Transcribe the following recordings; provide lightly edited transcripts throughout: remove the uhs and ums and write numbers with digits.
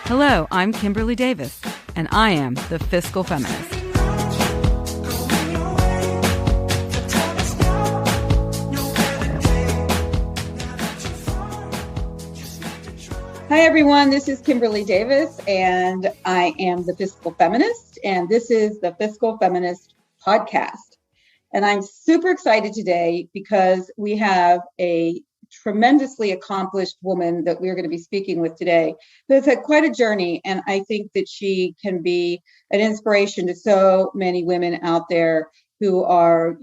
Hello, I'm Kimberly Davis, and I am the Fiscal Feminist. Hi, everyone. This is Kimberly Davis, and I am the Fiscal Feminist, and this is the Fiscal Feminist podcast. And I'm super excited today because we have a tremendously accomplished woman that we're going to be speaking with today who's had quite a journey. And I think that she can be an inspiration to so many women out there who are,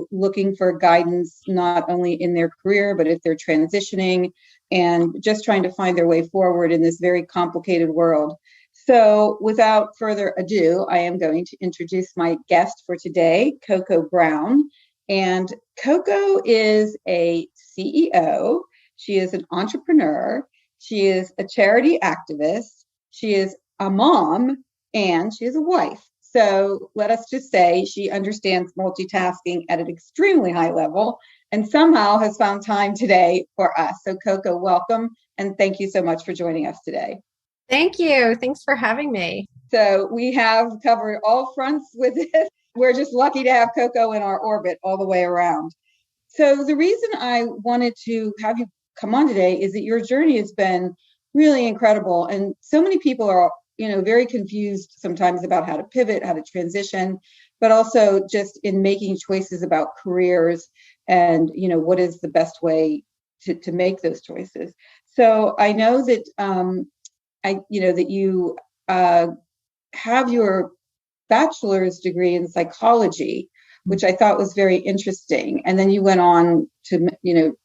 looking for guidance, not only in their career, but if they're transitioning and just trying to find their way forward in this very complicated world. So without further ado, I am going to introduce my guest for today, Coco Brown. And Coco is a CEO. She is an entrepreneur. She is a charity activist. She is a mom, and she is a wife. So let us just say she understands multitasking at an extremely high level and somehow has found time today for us. So Coco, welcome. And thank you so much for joining us today. Thank you. Thanks for having me. So we have covered all fronts with it. We're just lucky to have Coco in our orbit all the way around. So the reason I wanted to have you come on today is that your journey has been really incredible. And so many people are, very confused sometimes about how to pivot, how to transition, but also just in making choices about careers and, what is the best way to make those choices. So I know that that you have your bachelor's degree in psychology, which I thought was very interesting. And then you went on to,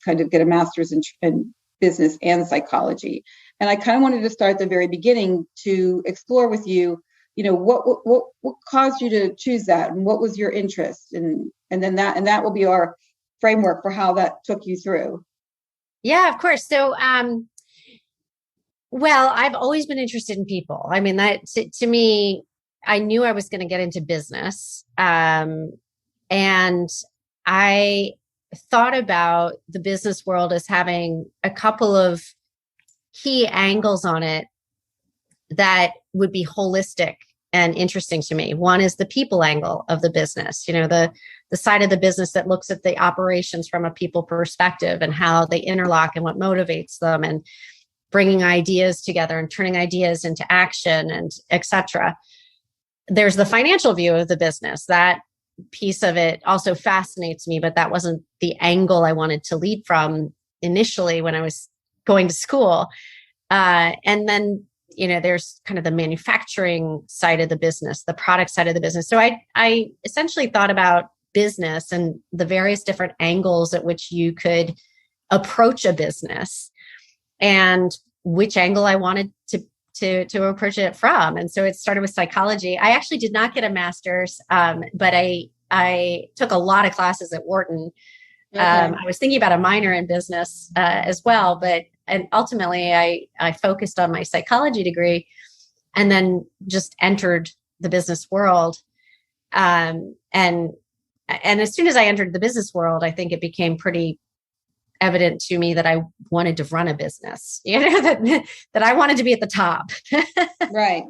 kind of get a master's in business and psychology. And I kind of wanted to start at the very beginning to explore with you, what caused you to choose that, and what was your interest, and then that will be our framework for how that took you through. Yeah, of course. So, well, I've always been interested in people. I mean, that to me, I knew I was going to get into business. And I thought about the business world as having a couple of key angles on it that would be holistic and interesting to me. One is the people angle of the business, the side of the business that looks at the operations from a people perspective and how they interlock and what motivates them, and bringing ideas together and turning ideas into action, and et cetera. There's the financial view of the business. That piece of it also fascinates me, but that wasn't the angle I wanted to lead from initially when I was going to school. And then, there's kind of the manufacturing side of the business, the product side of the business. So I essentially thought about business and the various different angles at which you could approach a business, and which angle I wanted to approach it from. And so it started with psychology. I actually did not get a master's, but I took a lot of classes at Wharton. Okay. I was thinking about a minor in business as well, and ultimately I focused on my psychology degree, and then just entered the business world. And as soon as I entered the business world, I think it became pretty evident to me that I wanted to run a business, that I wanted to be at the top. Right.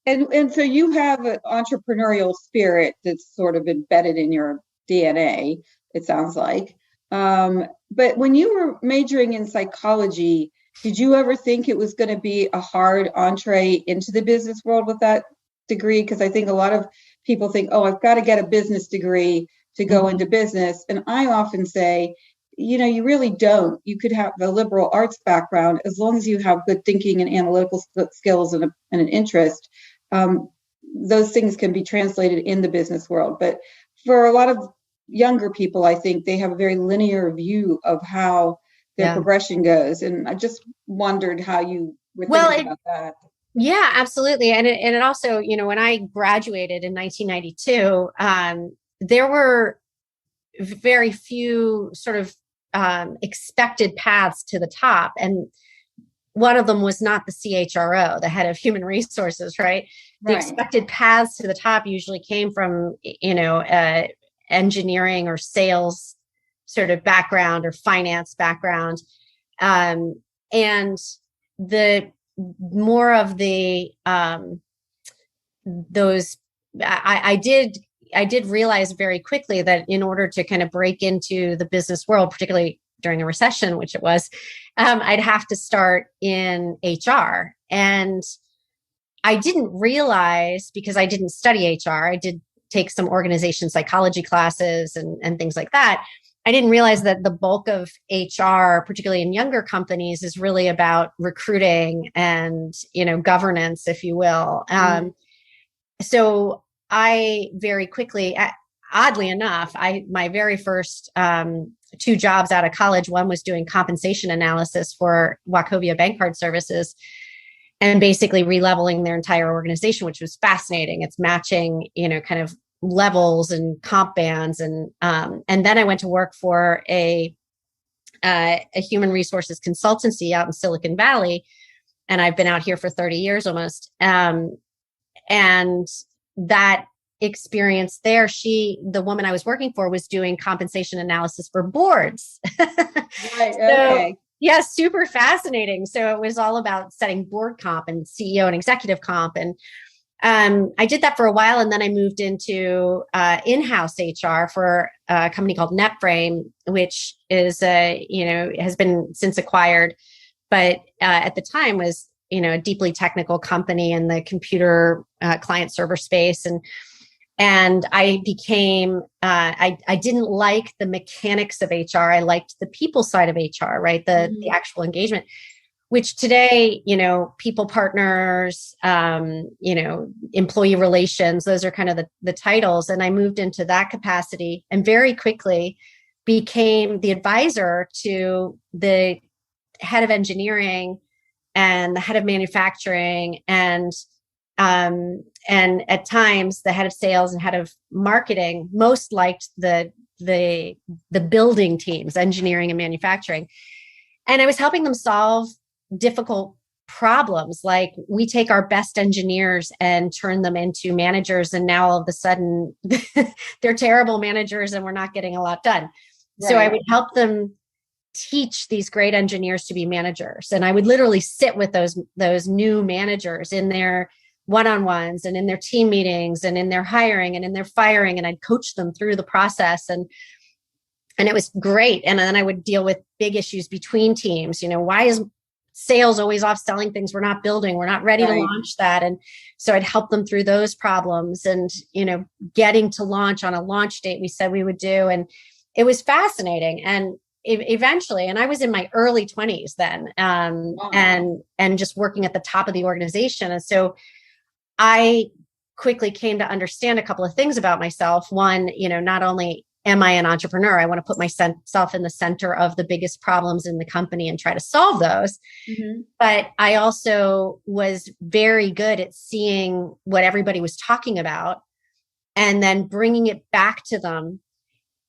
And so you have an entrepreneurial spirit that's sort of embedded in your DNA, it sounds like. But when you were majoring in psychology, did you ever think it was going to be a hard entree into the business world with that degree? Because I think a lot of people think, oh, I've got to get a business degree to go into business. And I often say, you really don't. You could have a liberal arts background as long as you have good thinking and analytical skills and an interest. Those things can be translated in the business world. But for a lot of younger people, I think they have a very linear view of how their progression goes. And I just wondered how you were thinking about that. Yeah, absolutely. And it also, when I graduated in 1992, there were very few sort of expected paths to the top. And one of them was not the CHRO, the head of human resources, right? The expected paths to the top usually came from, engineering or sales sort of background or finance background. And the more of the those I did realize very quickly that in order to kind of break into the business world, particularly during a recession, which it was, I'd have to start in HR. And I didn't realize, because I didn't study HR, I did take some organization psychology classes and things like that. I didn't realize that the bulk of HR, particularly in younger companies, is really about recruiting and, governance, if you will. So I very quickly, oddly enough, my very first 2 jobs out of college, one was doing compensation analysis for Wachovia Bank Card Services, and basically releveling their entire organization, which was fascinating. It's matching, kind of levels and comp bands, and then I went to work for a human resources consultancy out in Silicon Valley, and I've been out here for 30 years almost. And that experience there, the woman I was working for was doing compensation analysis for boards. Right. Okay. Yeah, super fascinating. So it was all about setting board comp and CEO and executive comp. And I did that for a while. And then I moved into in-house HR for a company called NetFrame, which is, has been since acquired, but at the time was, a deeply technical company in the computer client server space. And I became, I didn't like the mechanics of HR. I liked the people side of HR, right? The actual engagement, which today, people partners, employee relations, those are kind of the titles. And I moved into that capacity and very quickly became the advisor to the head of engineering and the head of manufacturing and at times the head of sales and head of marketing. Most liked the building teams, engineering and manufacturing. And I was helping them solve difficult problems. Like, we take our best engineers and turn them into managers. And now all of a sudden they're terrible managers and we're not getting a lot done. Right. So I would help them teach these great engineers to be managers. And I would literally sit with those new managers in their one-on-ones and in their team meetings and in their hiring and in their firing. And I'd coach them through the process. And it was great. And then I would deal with big issues between teams. Why is sales always off selling things we're not building? We're not ready to launch that. And so I'd help them through those problems and, getting to launch on a launch date we said we would do. And it was fascinating. And eventually, and I was in my early 20s then, and just working at the top of the organization. And so I quickly came to understand a couple of things about myself. One, not only am I an entrepreneur, I want to put myself in the center of the biggest problems in the company and try to solve those. Mm-hmm. But I also was very good at seeing what everybody was talking about and then bringing it back to them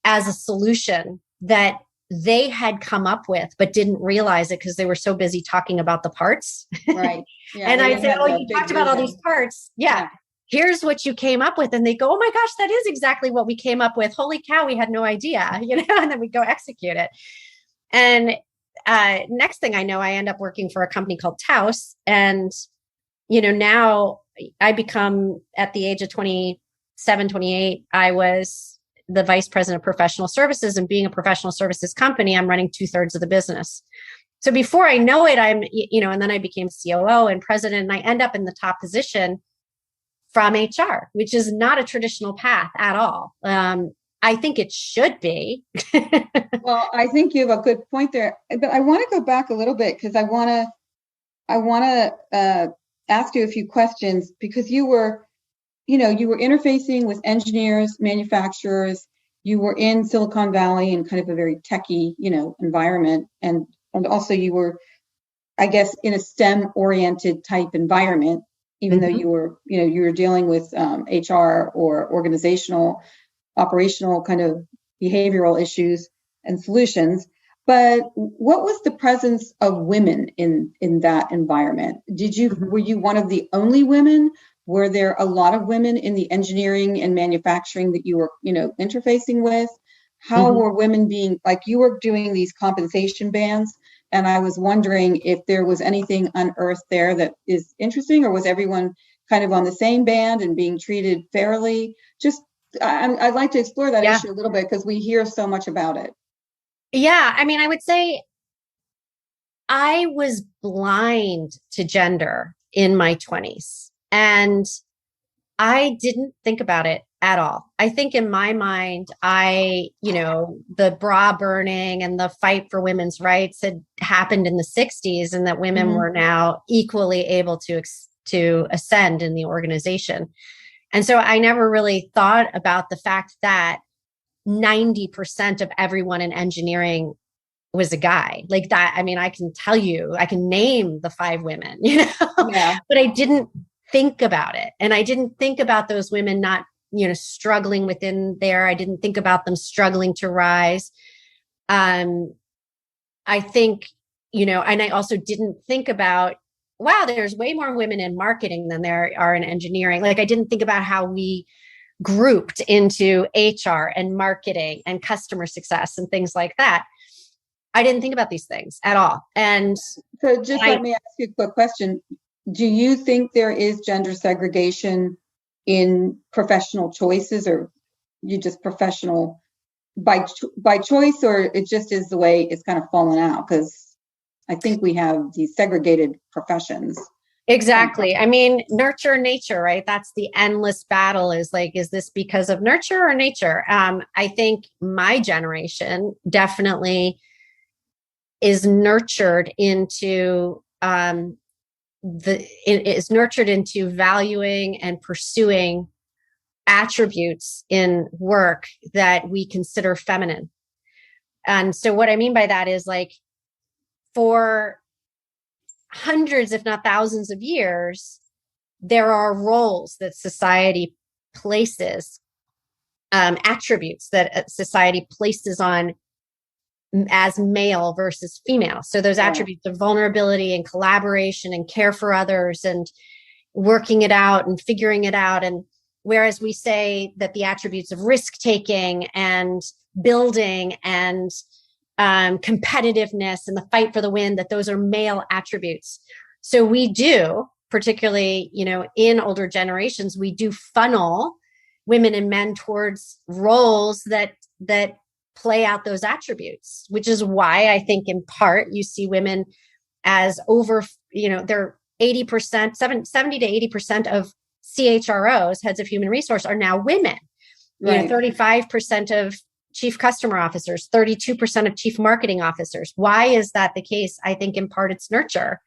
as a solution that they had come up with, but didn't realize it because they were so busy talking about the parts. Right. Yeah, and I said, you talked about all these parts. Yeah. Here's what you came up with. And they go, oh my gosh, that is exactly what we came up with. Holy cow, we had no idea, and then we go execute it. And next thing I know, I end up working for a company called Taos. And, now I become, at the age of 27, 28, I was the vice president of professional services, and being a professional services company, I'm running 2/3 of the business. So before I know it, I'm, and then I became COO and president, and I end up in the top position from HR, which is not a traditional path at all. I think it should be. Well, I think you have a good point there, but I want to go back a little bit because I want to ask you a few questions, because you were interfacing with engineers, manufacturers. You were in Silicon Valley in kind of a very techie, environment. And also you were, I guess, in a STEM oriented type environment, even though you were dealing with HR or organizational, operational kind of behavioral issues and solutions. But what was the presence of women in that environment? Were you one of the only women? Were there a lot of women in the engineering and manufacturing that you were, interfacing with? How were women being, like, you were doing these compensation bands, And I was wondering if there was anything unearthed there that is interesting, or was everyone kind of on the same band and being treated fairly? I'd like to explore that issue a little bit because we hear so much about it. Yeah. I mean, I would say I was blind to gender in my 20s, and I didn't think about it at all. I think in my mind, the bra burning and the fight for women's rights had happened in the 60s, and that women were now equally able to ascend in the organization. And so I never really thought about the fact that 90% of everyone in engineering was a guy like that. I mean, I can tell you, I can name the 5 women, but I didn't think about it. And I didn't think about those women not, struggling within there. I didn't think about them struggling to rise. I think, and I also didn't think about, wow, there's way more women in marketing than there are in engineering. Like, I didn't think about how we grouped into HR and marketing and customer success and things like that. I didn't think about these things at all. And so let me ask you a quick question. Do you think there is gender segregation in professional choices, or you just professional by choice, or it just is the way it's kind of fallen out? Because I think we have these segregated professions. Exactly. I mean, nurture, nature, right? That's the endless battle, is this because of nurture or nature? I think my generation definitely is nurtured into valuing and pursuing attributes in work that we consider feminine. And so what I mean by that is, like, for hundreds, if not thousands of years, there are roles that society places, attributes that society places on as male versus female. So those attributes of vulnerability and collaboration and care for others and working it out and figuring it out. And whereas we say that the attributes of risk taking and building and competitiveness and the fight for the win, that those are male attributes. So we do, particularly, in older generations, we do funnel women and men towards roles that play out those attributes, which is why I think in part you see women as over, they're 80%, 70 to 80% of CHROs, heads of human resource, are now women. Right. 35% of chief customer officers, 32% of chief marketing officers. Why is that the case? I think in part it's nurture.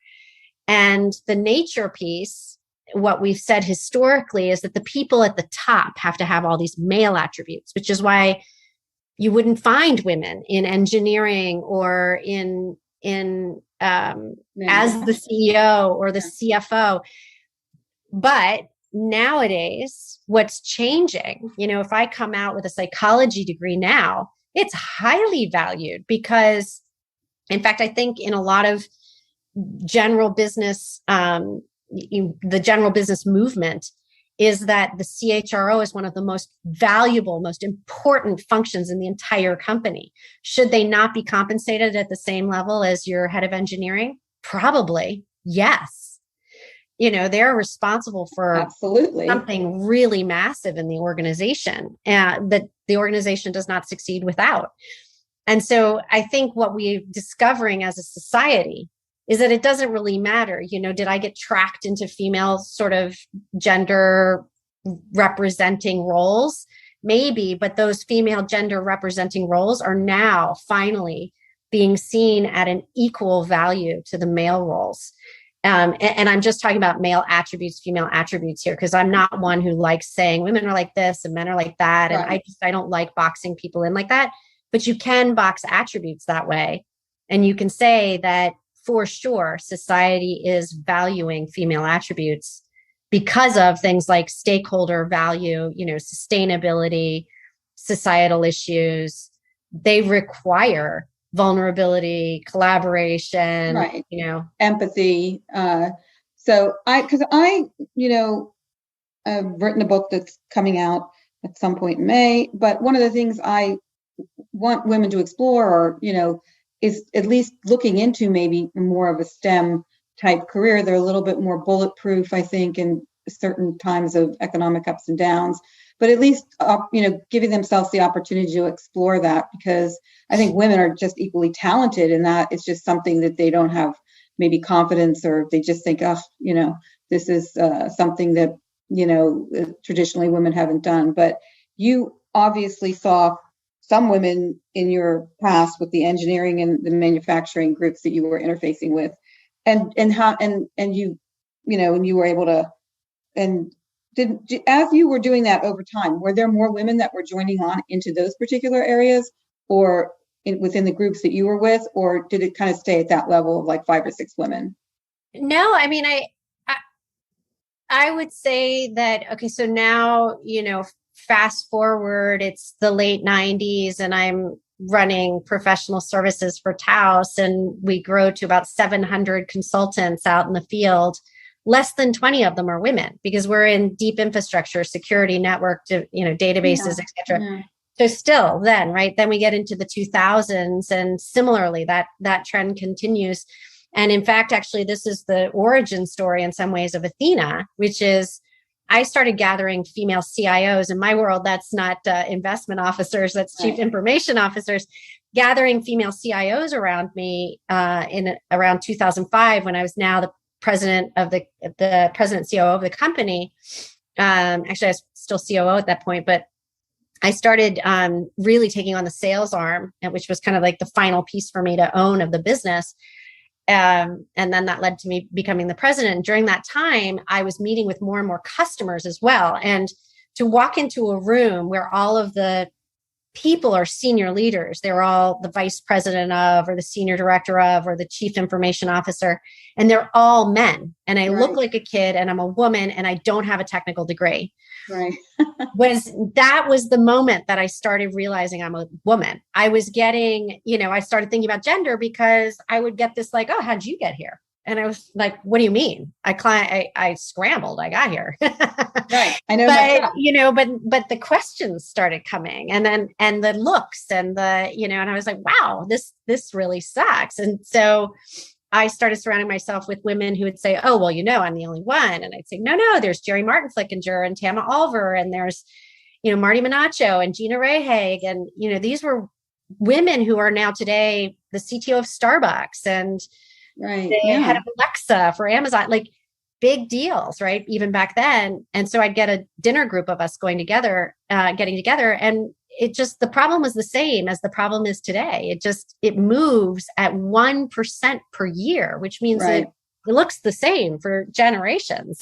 And the nature piece, what we've said historically is that the people at the top have to have all these male attributes, which is why you wouldn't find women in engineering or in as the CEO or the CFO. But nowadays, what's changing, if I come out with a psychology degree now, it's highly valued because, in fact, I think in a lot of general business, the general business movement is that the CHRO is one of the most valuable, most important functions in the entire company. Should they not be compensated at the same level as your head of engineering? Probably, yes. They're responsible for absolutely something really massive in the organization that the organization does not succeed without. And so I think what we're discovering as a society is that it doesn't really matter. Did I get tracked into female sort of gender representing roles? Maybe, but those female gender representing roles are now finally being seen at an equal value to the male roles. And I'm just talking about male attributes, female attributes here, because I'm not one who likes saying women are like this and men are like that. Right. And I don't like boxing people in like that, but you can box attributes that way. And you can say that for sure, society is valuing female attributes because of things like stakeholder value, sustainability, societal issues. They require vulnerability, collaboration, right. Empathy. I've written a book that's coming out at some point in May, but one of the things I want women to explore are, is at least looking into maybe more of a STEM type career. They're a little bit more bulletproof, I think, in certain times of economic ups and downs, but at least, giving themselves the opportunity to explore that, because I think women are just equally talented in that. It's just something that they don't have maybe confidence, or they just think, oh, this is something that, traditionally women haven't done. But you obviously saw some women in your past with the engineering and the manufacturing groups that you were interfacing with, and you were able to, and as you were doing that over time, were there more women that were joining on into those particular areas, or within the groups that you were with, or did it kind of stay at that level of like 5 or 6 women? No, I mean, I would say that, okay, so now, fast forward, it's the late 90s and I'm running professional services for Taos, and we grow to about 700 consultants out in the field. Less than 20 of them are women, because we're in deep infrastructure, security, network, databases, et cetera. Yeah. So still then, right, then we get into the 2000s, and similarly, that trend continues. And in fact, actually, this is the origin story in some ways of Athena, which is I started gathering female CIOs. In my world, that's not investment officers, that's chief information officers, gathering female CIOs around me in around 2005, when I was now the president of the president COO of the company. Actually, I was still COO at that point, but I started really taking on the sales arm, which was kind of like the final piece for me to own of the business. And then that led to me becoming the president. During that time, I was meeting with more and more customers as well. And to walk into a room where all of the people are senior leaders, they're all the vice president of, or the senior director of, or the chief information officer, and they're all men. And I look like a kid, and I'm a woman, and I don't have a technical degree. Right. That was the moment that I started realizing I'm a woman. I was getting, I started thinking about gender, because I would get this like, oh, how'd you get here? And I was like, what do you mean? I scrambled, I got here. Right. I know. But the questions started coming, and the looks, and and I was like, wow, this really sucks. And so I started surrounding myself with women who would say, oh, well, I'm the only one. And I'd say, no, there's Jerry Martin Flickinger and Tama Alver, and there's, Marty Minacho and Gina Rehag. And, these were women who are now today the CTO of Starbucks, and they had Alexa for Amazon, like big deals, right? Even back then. And so I'd get a dinner group of us getting together. And the problem was the same as the problem is today. It moves at 1% per year, which means it looks the same for generations.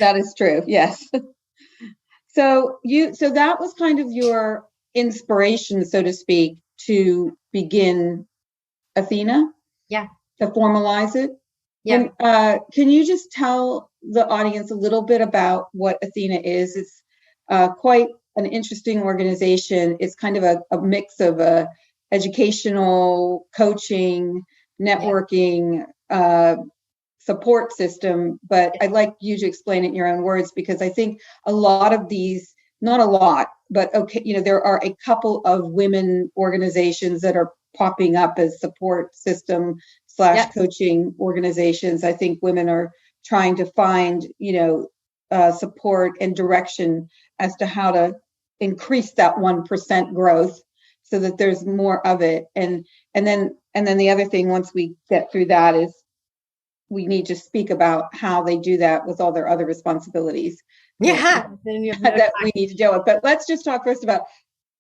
That is true. Yes. So that was kind of your inspiration, so to speak, to begin Athena? Yeah. To formalize it? Yeah. Can you just tell the audience a little bit about what Athena is? It's quite an interesting organization. It's kind of a mix of educational, coaching, networking, support system. But I'd like you to explain it in your own words, because I think a lot of these, not a lot, but there are a couple of women organizations that are popping up as support system / coaching organizations. I think women are trying to find, support and direction as to how to increase that 1% growth, so that there's more of it. And then the other thing, once we get through that, is we need to speak about how they do that with all their other responsibilities. Yeah. That we need to deal with. But let's just talk first about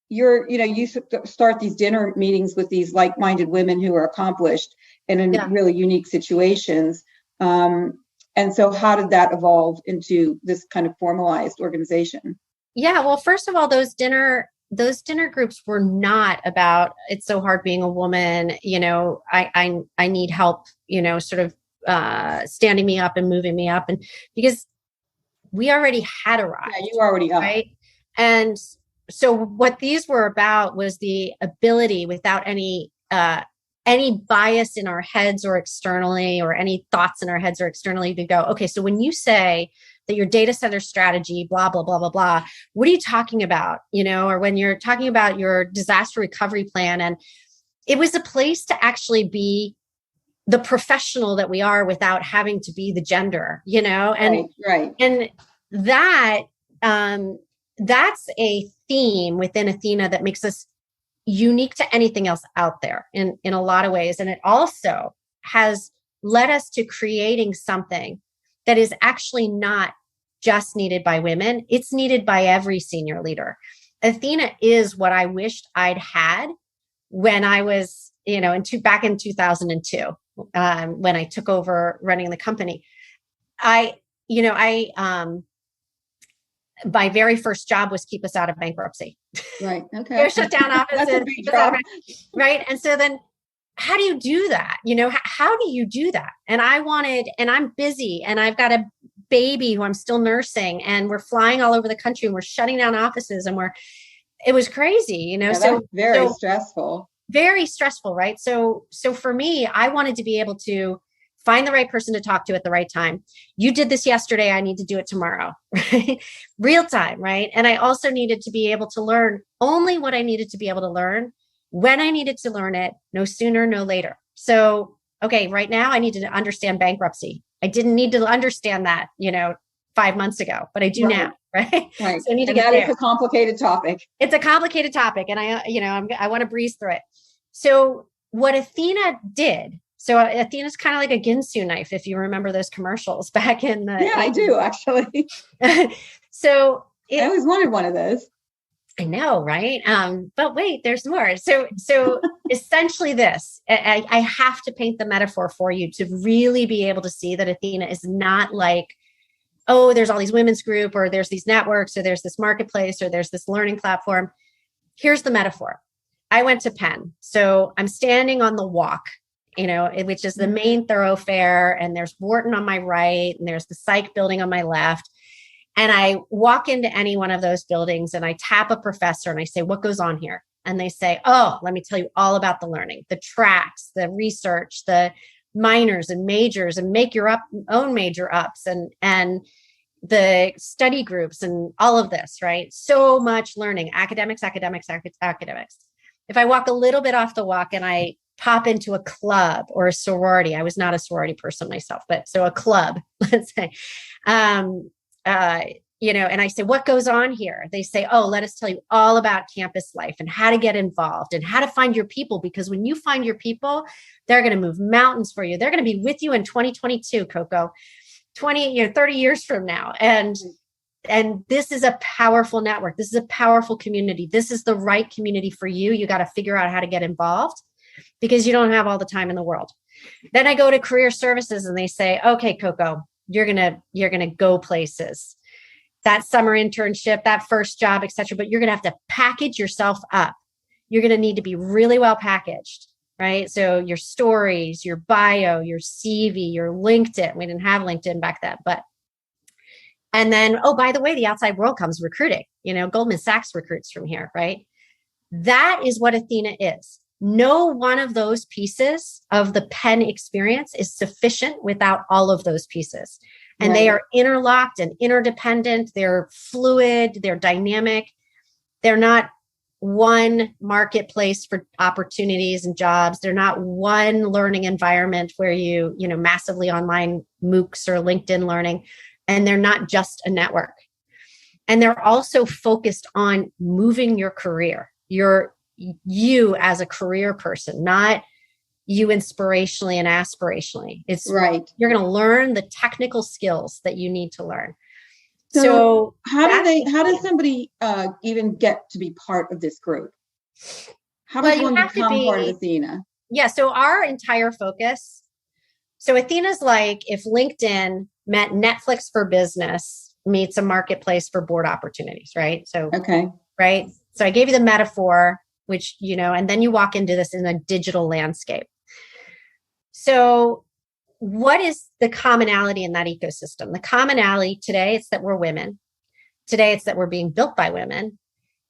you start these dinner meetings with these like-minded women who are accomplished and in really unique situations. And so how did that evolve into this kind of formalized organization? Yeah, well, first of all, those dinner groups were not about, it's so hard being a woman, I need help, sort of standing me up and moving me up. And because we already had arrived. Yeah, you already are. Right. And so what these were about was the ability, without any bias in our heads or externally, or any thoughts in our heads or externally, to go, okay, so when you say that your data center strategy, blah, blah, blah, blah, blah, what are you talking about? Or when you're talking about your disaster recovery plan, and it was a place to actually be the professional that we are without having to be the gender, and right. And that that's a theme within Athena that makes us unique to anything else out there in a lot of ways. And it also has led us to creating something that is actually not just needed by women. It's needed by every senior leader. Athena is what I wished I'd had when I was, back in 2002, when I took over running the company. My very first job was keep us out of bankruptcy. Right. Okay. Shut down offices. That's a big job. Right. And so then how do you do that? How do you do that? And I'm busy and I've got a baby who I'm still nursing and we're flying all over the country and we're shutting down offices and it was crazy, Yeah, so very stressful. Very stressful. Right. So for me, I wanted to be able to find the right person to talk to at the right time. You did this yesterday. I need to do it tomorrow, right? Real time, right? And I also needed to be able to learn only what I needed to be able to learn when I needed to learn it, no sooner, no later. So, okay, right now I need to understand bankruptcy. I didn't need to understand that, 5 months ago, but I do now, right? Right. So I need to and get that there. is a complicated topic. It's a complicated topic, and I want to breeze through it. So what Athena did. So Athena's kind of like a Ginsu knife, if you remember those commercials back in the 80s. I do, actually. So I always wanted one of those. I know, right? But wait, there's more. So essentially this, I have to paint the metaphor for you to really be able to see that Athena is not like, oh, there's all these women's group, or there's these networks, or there's this marketplace, or there's this learning platform. Here's the metaphor. I went to Penn. So I'm standing on the walk, which is the main thoroughfare. And there's Wharton on my right, and there's the Psych building on my left. And I walk into any one of those buildings and I tap a professor and I say, what goes on here? And they say, oh, let me tell you all about the learning, the tracks, the research, the minors and majors, and make your own major ups and the study groups and all of this, right? So much learning, academics. If I walk a little bit off the walk and I pop into a club or a sorority, I was not a sorority person myself, but so a club, let's say, and I say, what goes on here? They say, oh, let us tell you all about campus life and how to get involved and how to find your people. Because when you find your people, they're going to move mountains for you. They're going to be with you in 2022, Coco, 30 years from now. And this is a powerful network. This is a powerful community. This is the right community for you. You got to figure out how to get involved because you don't have all the time in the world. Then I go to career services and they say, okay, Coco, you're going to go places, that summer internship, that first job, et cetera, but you're going to have to package yourself up. You're going to need to be really well packaged, right? So your stories, your bio, your CV, your LinkedIn. We didn't have LinkedIn back then, and then, oh, by the way, the outside world comes recruiting, Goldman Sachs recruits from here, right? That is what Athena is. No one of those pieces of the Penn experience is sufficient without all of those pieces. And They are interlocked and interdependent. They're fluid. They're dynamic. They're not one marketplace for opportunities and jobs. They're not one learning environment where you massively online MOOCs or LinkedIn learning. And they're not just a network. And they're also focused on moving your career. You as a career person, not you inspirationally and aspirationally. It's right. You're going to learn the technical skills that you need to learn. So how does somebody even get to be part of this group? How does one become part of Athena? Yeah. So our entire focus. So Athena's like if LinkedIn met Netflix for business meets a marketplace for board opportunities, right? So, okay. Right. So I gave you the metaphor, which, and then you walk into this in a digital landscape. So what is the commonality in that ecosystem? The commonality today, it's that we're women. Today, it's that we're being built by women.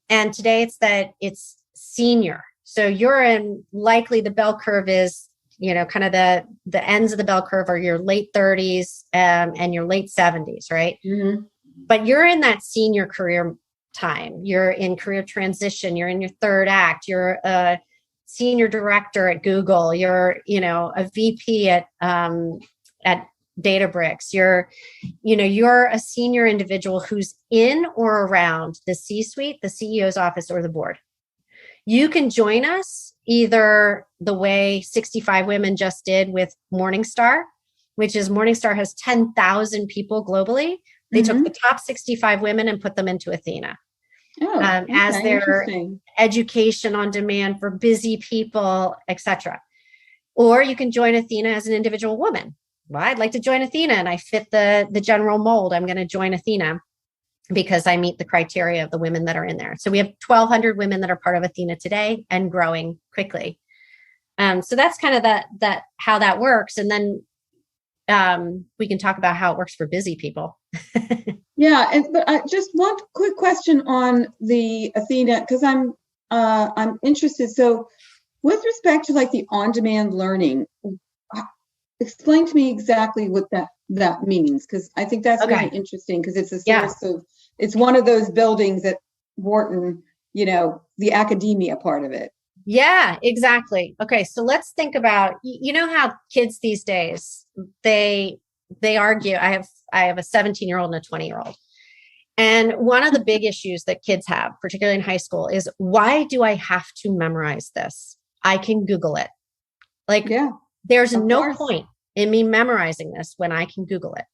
And today, it's that it's senior. So you're in likely the bell curve is, kind of the ends of the bell curve are your late 30s and your late 70s, right? Mm-hmm. But you're in that senior career time. You're in career transition. You're in your third act. You're senior director at Google, you're, a VP at Databricks, you're a senior individual who's in or around the C-suite, the CEO's office, or the board. You can join us either the way 65 Women just did with Morningstar, which is Morningstar has 10,000 people globally. They took the top 65 women and put them into Athena as their education on demand for busy people, etc. Or you can join Athena as an individual woman. Well, I'd like to join Athena and I fit the general mold. I'm going to join Athena because I meet the criteria of the women that are in there. So we have 1,200 women that are part of Athena today and growing quickly. So that's kind of that how that works. And then we can talk about how it works for busy people. Yeah, but I just one quick question on the Athena, because I'm interested. So, with respect to like the on-demand learning, explain to me exactly what that means, because I think that's really interesting, because it's a source of, it's one of those buildings at Wharton, the academia part of it. Yeah, exactly. Okay, so let's think about, how kids these days, they argue. I have a 17-year-old and a 20-year-old. And one of the big issues that kids have, particularly in high school, is why do I have to memorize this? I can Google it. There's no point in me memorizing this when I can Google it.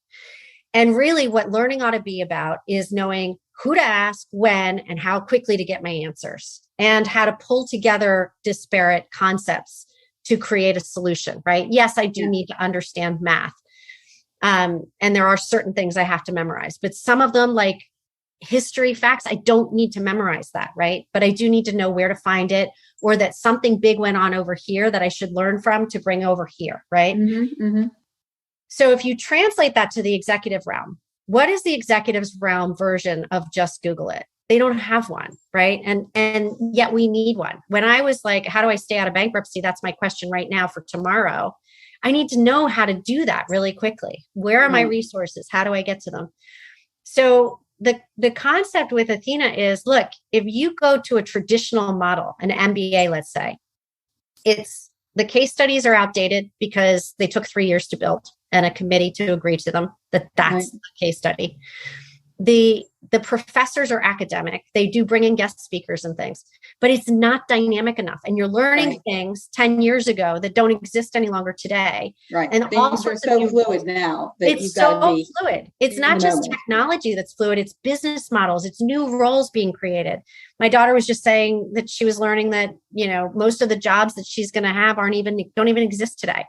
And really what learning ought to be about is knowing who to ask, when, and how quickly to get my answers, and how to pull together disparate concepts to create a solution, right? Yes, I do need to understand math. And there are certain things I have to memorize, but some of them, like history facts, I don't need to memorize that, right? But I do need to know where to find it, or that something big went on over here that I should learn from to bring over here, right? So if you translate that to the executive realm, what is the executive's realm version of just Google it? They don't have one, right? And yet we need one. When I was like, how do I stay out of bankruptcy? That's my question right now for tomorrow. I need to know how to do that really quickly. Where are my resources? How do I get to them? So the concept with Athena is, look, if you go to a traditional model, an MBA, let's say, the case studies are outdated because they took 3 years to build and a committee to agree to them that's the case study. The professors are academic. They do bring in guest speakers and things, but it's not dynamic enough. And you're learning things 10 years ago that don't exist any longer today. Right. And things all sorts are so fluid now. It's so fluid. It's not just technology that's fluid. It's business models. It's new roles being created. My daughter was just saying that she was learning that, most of the jobs that she's going to have don't even exist today.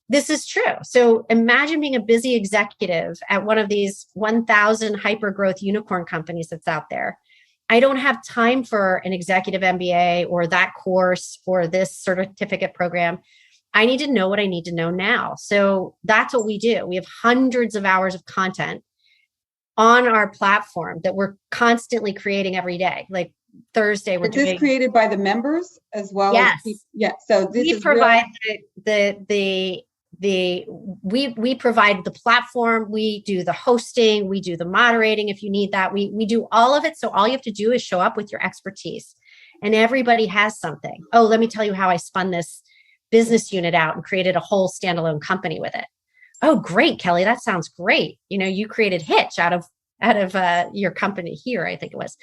This is true. So imagine being a busy executive at one of these 1,000 hyper-growth unicorn companies that's out there. I don't have time for an executive MBA or that course or this certificate program. I need to know what I need to know now. So that's what we do. We have hundreds of hours of content on our platform that we're constantly creating every day. Like Thursday, we're doing. Is this created by the members as well? Yes. So this we provide we provide the platform, we do the hosting, we do the moderating if you need that. We do all of it. So all you have to do is show up with your expertise, and everybody has something. Oh, let me tell you how I spun this business unit out and created a whole standalone company with it. Oh, great, Kelly. That sounds great. You created Hitch out of your company here, I think it was.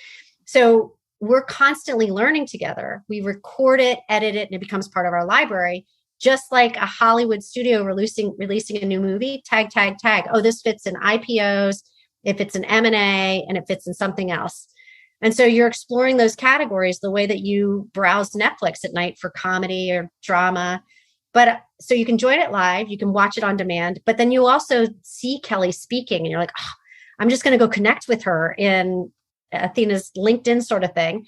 So we're constantly learning together. We record it, edit it, and it becomes part of our library. Just like a Hollywood studio releasing a new movie, tag. Oh, this fits in IPOs, it fits in M&A, and it fits in something else. And so you're exploring those categories the way that you browse Netflix at night for comedy or drama. But so you can join it live, you can watch it on demand, but then you also see Kelly speaking and you're like, oh, I'm just going to go connect with her in Athena's LinkedIn sort of thing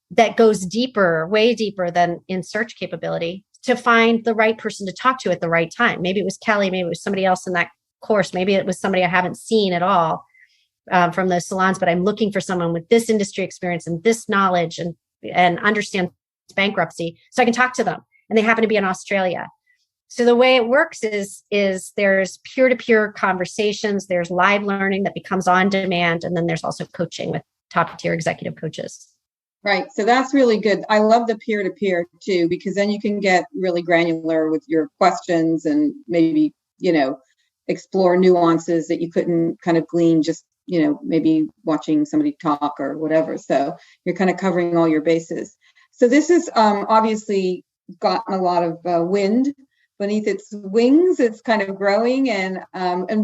that goes deeper, way deeper than in search capability, to find the right person to talk to at the right time. Maybe it was Kelly, maybe it was somebody else in that course. Maybe it was somebody I haven't seen at all from those salons, but I'm looking for someone with this industry experience and this knowledge and understands bankruptcy. So I can talk to them, and they happen to be in Australia. So the way it works is there's peer-to-peer conversations, there's live learning that becomes on demand, and then there's also coaching with top-tier executive coaches. Right. So that's really good. I love the peer-to-peer too, because then you can get really granular with your questions and maybe, explore nuances that you couldn't kind of glean just, maybe watching somebody talk or whatever. So you're kind of covering all your bases. So this is obviously gotten a lot of wind beneath its wings. It's kind of growing. And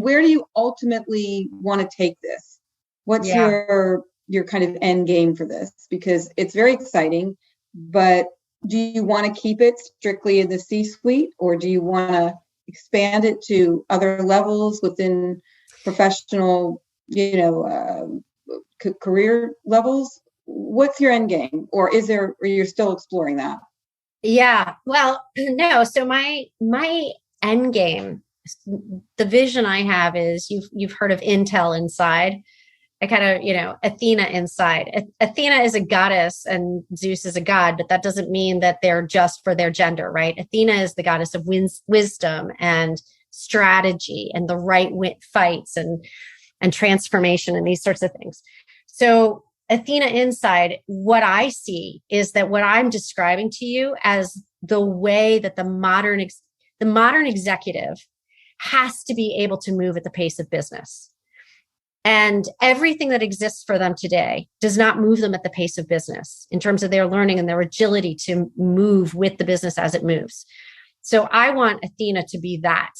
where do you ultimately want to take this? What's your kind of end game for this? Because it's very exciting, but do you want to keep it strictly in the C-suite, or do you want to expand it to other levels within professional, career levels? What's your end game, or you're still exploring that? Yeah. Well, no. So my end game, the vision I have is you've heard of Intel Inside. I kind of, Athena inside. Athena is a goddess and Zeus is a god, but that doesn't mean that they're just for their gender, right? Athena is the goddess of wisdom and strategy and the right fights and transformation and these sorts of things. So Athena inside, what I see is that what I'm describing to you as the way that the modern executive has to be able to move at the pace of business. And everything that exists for them today does not move them at the pace of business in terms of their learning and their agility to move with the business as it moves. So I want Athena to be that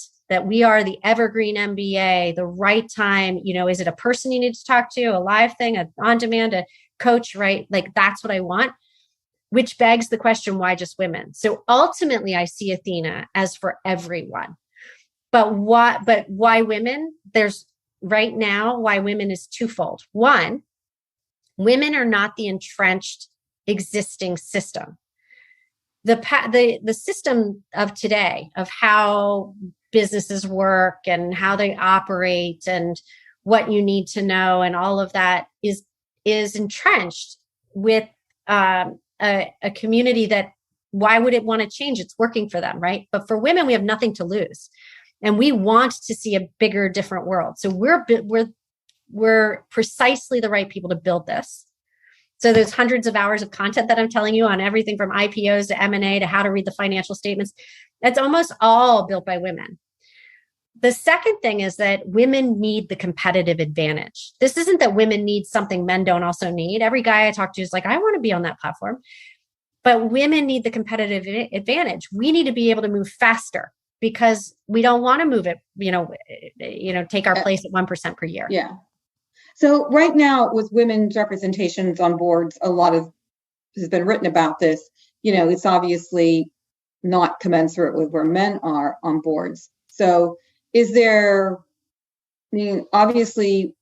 we are the evergreen MBA, the right time, is it a person you need to talk to, a live thing, a on-demand, a coach, right? Like that's what I want, which begs the question, why just women? So ultimately I see Athena as for everyone. But why women? Right now, why women is twofold. One, women are not the entrenched existing system. The system of today, of how businesses work and how they operate and what you need to know and all of that is entrenched with a community that, why would it want to change? It's working for them, right? But for women, we have nothing to lose. And we want to see a bigger, different world. So we're precisely the right people to build this. So there's hundreds of hours of content that I'm telling you on everything from IPOs to M&A to how to read the financial statements. That's almost all built by women. The second thing is that women need the competitive advantage. This isn't that women need something men don't also need. Every guy I talk to is like, I want to be on that platform. But women need the competitive advantage. We need to be able to move faster, because we don't want to move it, take our place at 1% per year. Yeah. So right now with women's representations on boards, a lot has been written about this. It's obviously not commensurate with where men are on boards. So obviously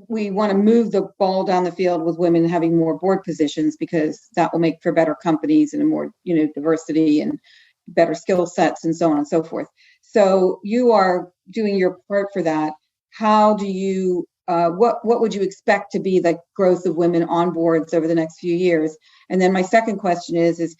we want to move the ball down the field with women having more board positions, because that will make for better companies and a more, diversity and better skill sets and so on and so forth. So you are doing your part for that. How do you, what would you expect to be the growth of women on boards over the next few years? And then my second question is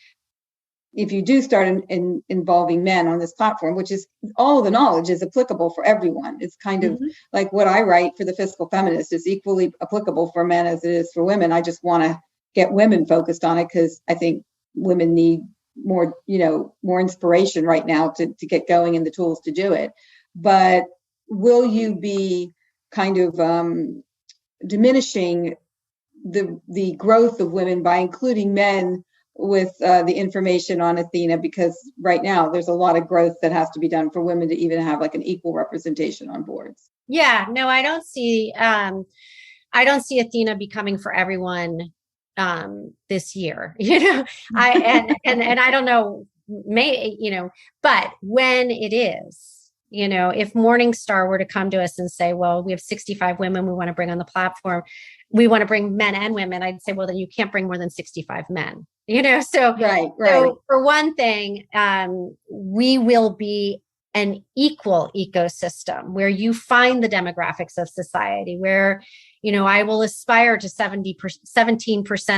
if you do start involving men on this platform, which is all of the knowledge is applicable for everyone. It's kind of like what I write for the Fiscal Feminist is equally applicable for men as it is for women. I just want to get women focused on it because I think women need more inspiration right now to get going and the tools to do it. But will you be kind of diminishing the growth of women by including men with the information on Athena? Because right now there's a lot of growth that has to be done for women to even have like an equal representation on boards. Yeah, no, I don't see Athena becoming for everyone this year, I don't know, but when it is, if Morningstar were to come to us and say, well, we have 65 women we want to bring on the platform, we want to bring men and women, I'd say, well, then you can't bring more than 65 men, so right. So for one thing, we will be an equal ecosystem where you find the demographics of society, where I will aspire to 17%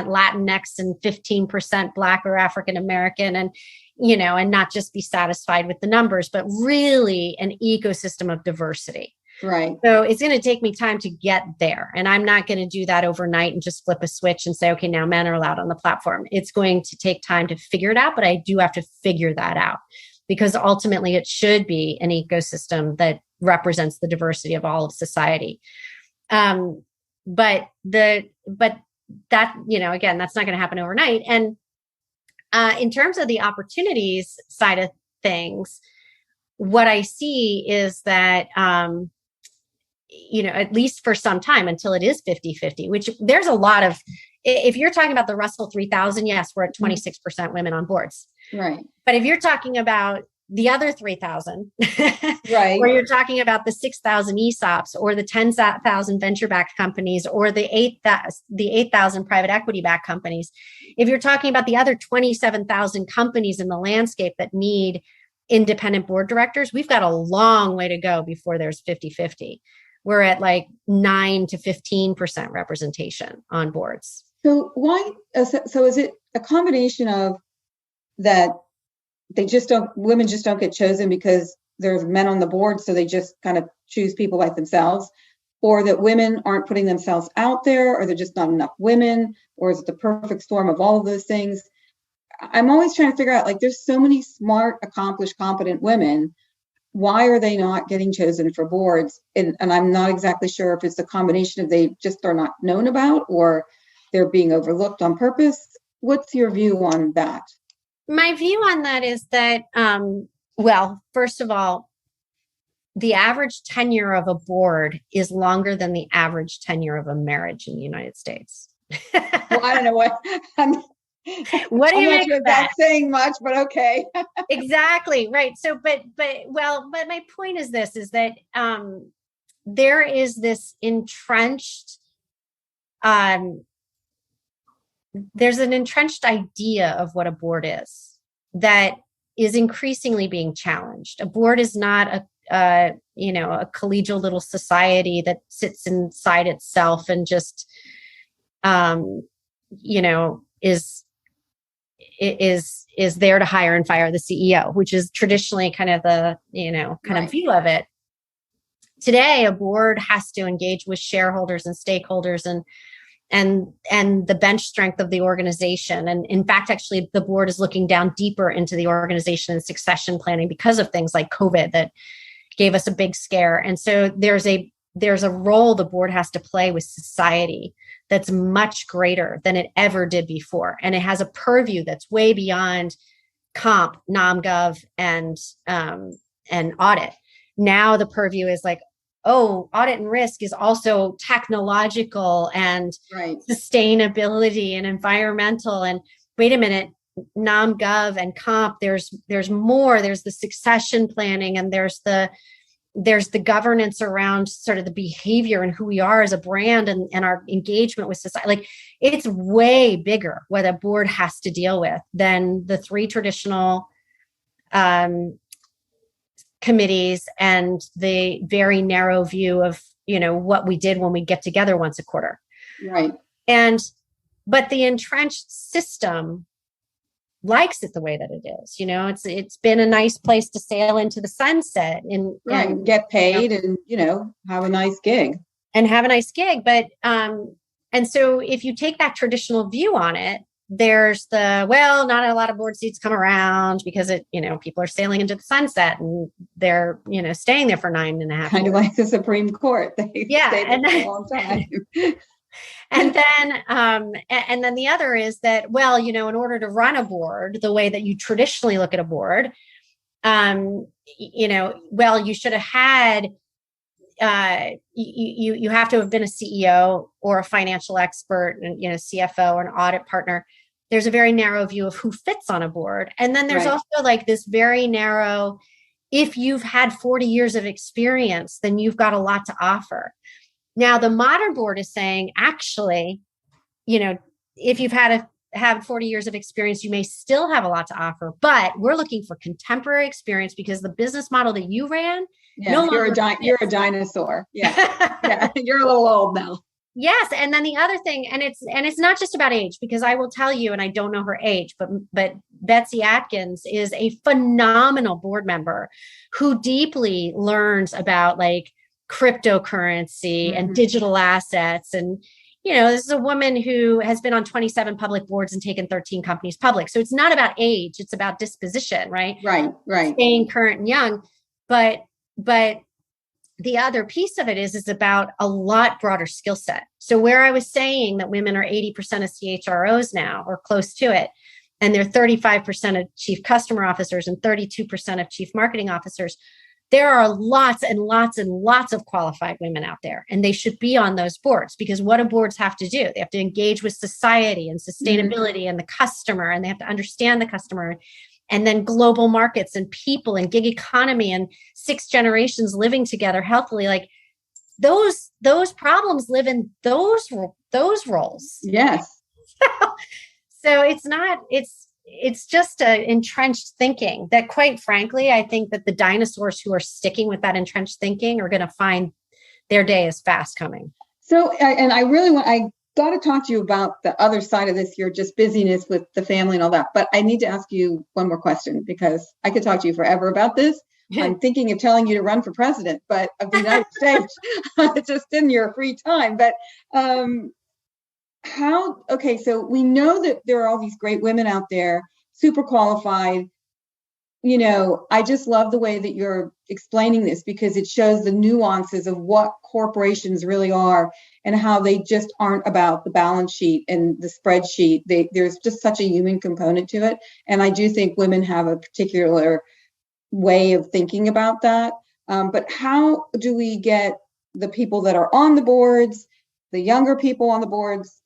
Latinx and 15% Black or African American, and and not just be satisfied with the numbers, but really an ecosystem of diversity. Right. So it's going to take me time to get there. And I'm not going to do that overnight and just flip a switch and say, okay, now men are allowed on the platform. It's going to take time to figure it out, but I do have to figure that out because ultimately it should be an ecosystem that represents the diversity of all of society. But that, again, that's not going to happen overnight. And in terms of the opportunities side of things, what I see is that, at least for some time until it is 50-50, which there's a lot of, if you're talking about the Russell 3000, yes, we're at 26% women on boards. Right. But if you're talking about the other 3,000, right, or you're talking about the 6,000 ESOPs or the 10,000 venture-backed companies or the 8,000 private equity-backed companies, if you're talking about the other 27,000 companies in the landscape that need independent board directors, we've got a long way to go before there's 50-50. We're at like 9 to 15% representation on boards. So why? So is it a combination of that women just don't get chosen because there's men on the board, so they just kind of choose people like themselves, or that women aren't putting themselves out there, or they're just not enough women, or is it the perfect storm of all of those things? I'm always trying to figure out, like, there's so many smart, accomplished, competent women. Why are they not getting chosen for boards? And I'm not exactly sure if it's a combination of they just are not known about or they're being overlooked on purpose. What's your view on that? My view on that is that, well, first of all, the average tenure of a board is longer than the average tenure of a marriage in the United States. Well, I don't know what. What do you make of that? That's saying much, but okay. Exactly. Right. So, but my point is this, is that, there is this entrenched, there's an entrenched idea of what a board is that is increasingly being challenged. A board is not a collegial little society that sits inside itself and just, is there to hire and fire the CEO, which is traditionally kind of the, right. of view of it. Today, a board has to engage with shareholders and stakeholders and the bench strength of the organization. And in fact, actually, the board is looking down deeper into the organization and succession planning because of things like COVID that gave us a big scare. And so there's a role the board has to play with society that's much greater than it ever did before. And it has a purview that's way beyond comp, nom gov, and audit. Now the purview is like, oh, audit and risk is also technological and right. sustainability and environmental. And wait a minute, nom gov and comp, there's more. There's the succession planning, and there's the governance around sort of the behavior and who we are as a brand and our engagement with society. Like, it's way bigger what a board has to deal with than the three traditional committees and the very narrow view of, what we did when we get together once a quarter. Right. But the entrenched system likes it the way that it is. It's been a nice place to sail into the sunset and get paid and, have a nice gig. But, and so if you take that traditional view on it, there's not a lot of board seats come around because people are sailing into the sunset and they're, staying there for 9.5 years. Kind of like the Supreme Court. They stay there for a long time. And then the other is that, in order to run a board the way that you traditionally look at a board, you should have had, you have to have been a CEO or a financial expert and, CFO or an audit partner. There's a very narrow view of who fits on a board. And then there's also like this very narrow, if you've had 40 years of experience, then you've got a lot to offer. Now, the modern board is saying, actually, if you've had 40 years of experience, you may still have a lot to offer, but we're looking for contemporary experience because the business model that you ran. Yeah, you're a dinosaur. Yeah. Yeah, you're a little old now. Yes. And then the other thing, and it's not just about age, because I will tell you, and I don't know her age, but Betsy Atkins is a phenomenal board member who deeply learns about like cryptocurrency and digital assets. And, this is a woman who has been on 27 public boards and taken 13 companies public. So it's not about age, it's about disposition, right? Right. Staying current and young. But the other piece of it is about a lot broader skill set. So where I was saying that women are 80% of CHROs now, or close to it, and they're 35% of chief customer officers and 32% of chief marketing officers, there are lots and lots and lots of qualified women out there, and they should be on those boards, because what do boards have to do? They have to engage with society and sustainability and the customer, and they have to understand the customer, and then global markets and people and gig economy and 6 generations living together healthily. Like those problems live in those roles. Yes. So it's just a entrenched thinking that, quite frankly, I think that the dinosaurs who are sticking with that entrenched thinking are going to find their day is fast coming. So, and I got to talk to you about the other side of this, your just busyness with the family and all that. But I need to ask you one more question, because I could talk to you forever about this. I'm thinking of telling you to run for president, but of the United States, just in your free time. But so we know that there are all these great women out there, super qualified. I just love the way that you're explaining this, because it shows the nuances of what corporations really are and how they just aren't about the balance sheet and the spreadsheet. There's just such a human component to it. And I do think women have a particular way of thinking about that. But how do we get the people that are on the boards, the younger people on the boards,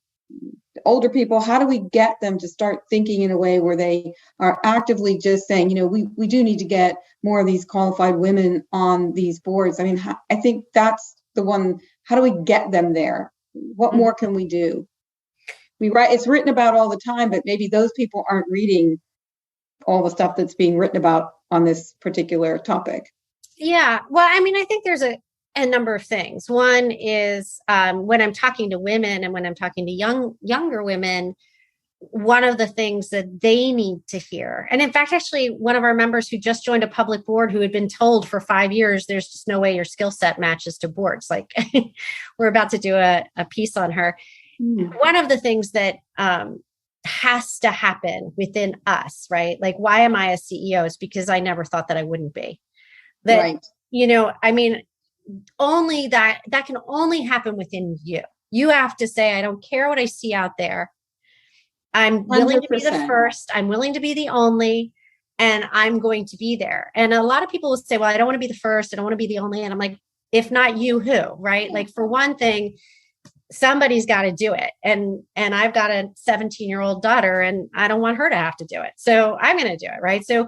the older people, how do we get them to start thinking in a way where they are actively just saying, we do need to get more of these qualified women on these boards? I mean, I think that's the one. How do we get them there? What more can we do? It's written about all the time, but maybe those people aren't reading all the stuff that's being written about on this particular topic. Yeah. Well, I mean, I think there's a number of things. One is when I'm talking to women and when I'm talking to younger women, one of the things that they need to hear. And in fact, actually, one of our members who just joined a public board, who had been told for 5 years, there's just no way your skill set matches to boards. Like we're about to do a piece on her. One of the things that has to happen within us, right? Like, why am I a CEO? Is because I never thought that I wouldn't be. That, right. I mean, only that can only happen within you. You have to say, I don't care what I see out there. I'm willing 100%. To be the first. I'm willing to be the only, and I'm going to be there. And a lot of people will say, well, I don't want to be the first. I don't want to be the only. And I'm like, if not you, who, right? Like, for one thing, somebody's got to do it. And I've got a 17-year-old daughter, and I don't want her to have to do it. So I'm going to do it. Right. So